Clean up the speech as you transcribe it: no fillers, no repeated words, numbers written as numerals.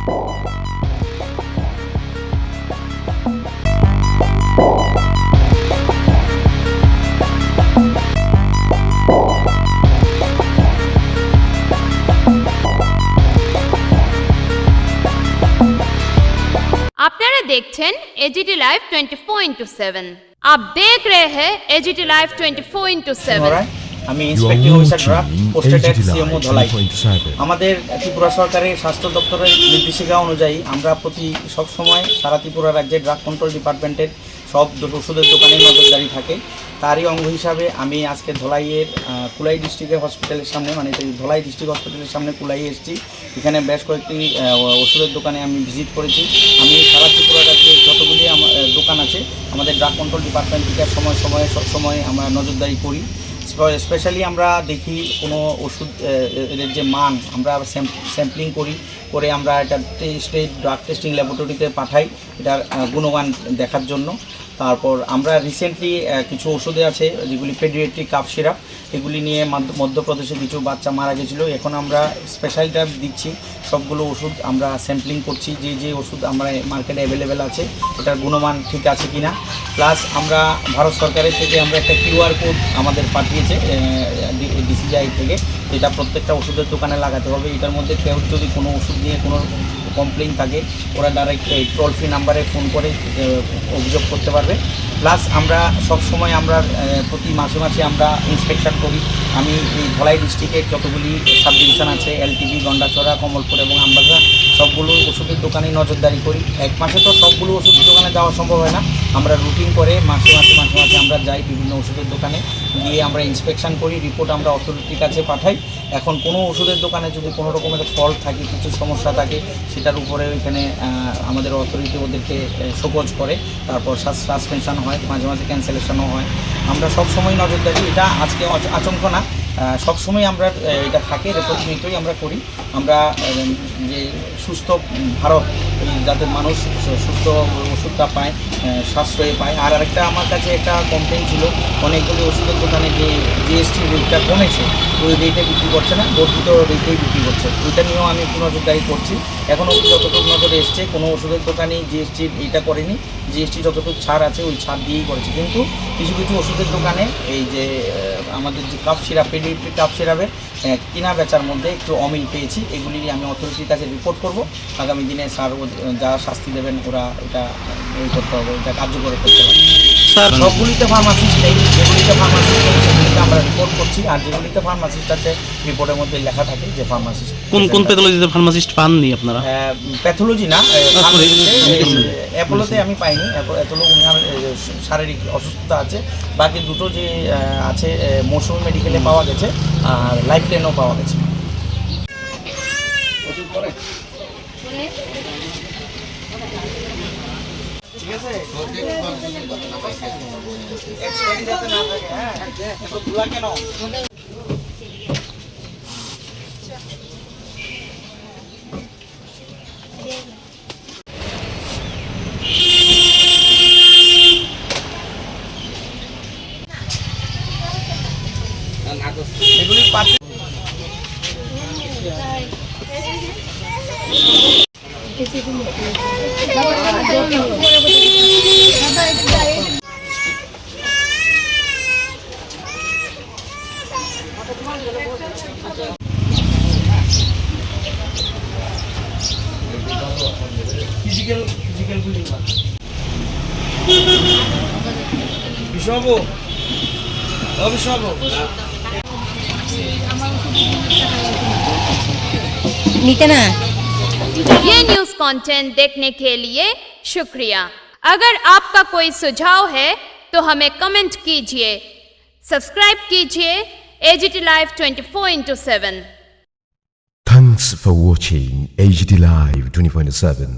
আপনারা দেখছেন AGT live 24/7। आप देख रहे हैं एजीटी लाइव 24/7। আমি ইন্সপেক্টর অফিসার ড্রাফট পোস্টেড এট সিএমও ধলাই। আমাদের ত্রিপুরা সরকারের স্বাস্থ্য দপ্তরের নির্দেশিকা অনুযায়ী আমরা সব সময় সারা ত্রিপুরা রাজ্যে ড্রাগ কন্ট্রোল ডিপার্টমেন্টের সব ওষুধের দোকানে নজরদারি থাকে। তারই অঙ্গ হিসাবে আমি আজকে ধলাইয়ের কুলাই ডিস্ট্রিক্টের হসপিটালের সামনে, মানে ধলাই ডিস্ট্রিক্ট হসপিটালের সামনে কুলাই এসেছি। এখানে বেশ কয়েকটি ওষুধের দোকানে আমি ভিজিট করেছি। আমি সারা ত্রিপুরা রাজ্যে যতগুলি দোকান আছে আমাদের ড্রাগ কন্ট্রোল ডিপার্টমেন্ট থেকে সব সময় আমরা নজরদারি করি। স্পেশালি আমরা দেখি কোনো ওষুধ এদের যে মান আমরা স্যাম্পলিং করে আমরা এটা স্টেট ড্রাগ টেস্টিং ল্যাবরেটরিতে পাঠাই এটার গুণমান দেখার জন্য। তারপর আমরা রিসেন্টলি কিছু ওষুধে আছে যেগুলি পেডিয়াট্রিক কাফ সিরাপ, এগুলি নিয়ে মধ্যপ্রদেশে কিছু বাচ্চা মারা গেছিলো। এখন আমরা স্পেশালটা দিচ্ছি, সবগুলো ওষুধ আমরা স্যাম্পলিং করছি যে ওষুধ আমরা মার্কেটে অ্যাভেলেবেল আছে এটার গুণমান ঠিক আছে কি না। প্লাস আমরা ভারত সরকারের থেকে আমরা একটা কিউআর কোড আমাদের পাঠিয়েছে ডিসিজিআই থেকে, যেটা প্রত্যেকটা ওষুধের দোকানে লাগাতে হবে। এটার মধ্যে কেউ যদি কোনো ওষুধ নিয়ে কোনো কমপ্লেন থাকে ওরা ডাইরেক্ট টোল ফ্রি নাম্বারে ফোন করে অভিযোগ করতে পারবে। প্লাস আমরা সবসময় আমরা প্রতি মাসে আমরা ইন্সপেকশন করি। আমি এই ধলাই ডিস্ট্রিক্টের যতগুলি সাব ডিভিশন আছে এলটিবি, গন্ডাছড়া, কমলপুর এবং আমবাসা সবগুলো ওষুধের দোকানে নজরদারি করি। এক মাসে তো সবগুলো ওষুধের দোকানে যাওয়া সম্ভব হয় না, আমরা রুটিন করে মাসে আমরা যাই বিভিন্ন ওষুধের দোকানে, গিয়ে আমরা ইন্সপেকশন করি, রিপোর্ট আমরা অথরিটির কাছে পাঠাই। এখন কোনো ওষুধের দোকানে যদি কোনো রকমের ফল্ট থাকে, কিছু সমস্যা থাকে, সেটার উপরে ওইখানে আমাদের অথরিটি ওদেরকে শোকজ করে, তারপর সাসপেনশন হয়, মাঝে মাঝে ক্যান্সেলেশনও হয়। আমরা সবসময় নজরদারি, এটা আজকে আচমকা না, সবসময় আমরা এটা থাকে, এটা প্রতিনিয়তই আমরা করি। আমরা যে সুস্থ ভারত, যাতে মানুষ সুস্থ ওষুধটা পায়, সাশ্রয়ে পায়। আর আরেকটা আমার কাছে একটা কমপ্লেন ছিল, অনেকগুলি ওষুধের দোকানে যে জিএসটি রেটটা কমেছে, ওই রেটে বিক্রি করছে না, বর্ধিত রেটেই বিক্রি করছে। ওইটা নিয়েও আমি একটু নজরদারি করছি। এখনও যতটুকু নজরে এসছে কোনো ওষুধের দোকানেই জিএসটি এইটা করেনি, জিএসটি যতটুকু ছাড় আছে ওই ছাড় দিয়েই করেছে। কিন্তু কিছু ওষুধের দোকানে এই যে আমাদের যে কাপ সিরাপ, পেডিয়াট্রিক কাপ সিরাপের কিনা বেচার মধ্যে একটু অমিল পেয়েছি। এগুলি আমি অথরিটির কাছে রিপোর্ট করব। আগামী দিনে স্যার যা শাস্তি দেবেন ওরা এটা করতে হবে, এটা কার্যকর করতে হবে। স্যার সবগুলিতে ফার্মাসিস্ট নেই, যেগুলিতে ফার্মাসিস্ট নেই সেগুলিতে আমরা রিপোর্ট করছি। আর যেগুলিতে ফার্মাসিস্ট আছে রিপোর্টের মধ্যে লেখা থাকে যে ফার্মাসিস্ট। কোন প্যাথোলজিতে ফার্মাসিস্ট পাননি আপনারা? প্যাথোলজি না, অ্যাপোলোতে আমি পাইনি। অ্যাপোলো উনার শারীরিক অসুস্থতা আছে। বাকি দুটো যে আছে মৌসুমী মেডিকেলে পাওয়া গেছে আর লাইফ লাইনেও পাওয়া গেছে। ঠিক আছে, এক্সপায়ারি যাতে না থাকে। হ্যাঁ, একটু খোলা কেন? এগুলি পাচ্ছি ফিজিক্যাল গুলি বিশ্ববাবু, ये न्यूज़ कंटेंट देखने के लिए शुक्रिया। अगर आपका कोई सुझाव है तो हमें कमेंट कीजिए, सब्सक्राइब कीजिए AGT live 24/7। Thanks for watching AGT Live 24/7.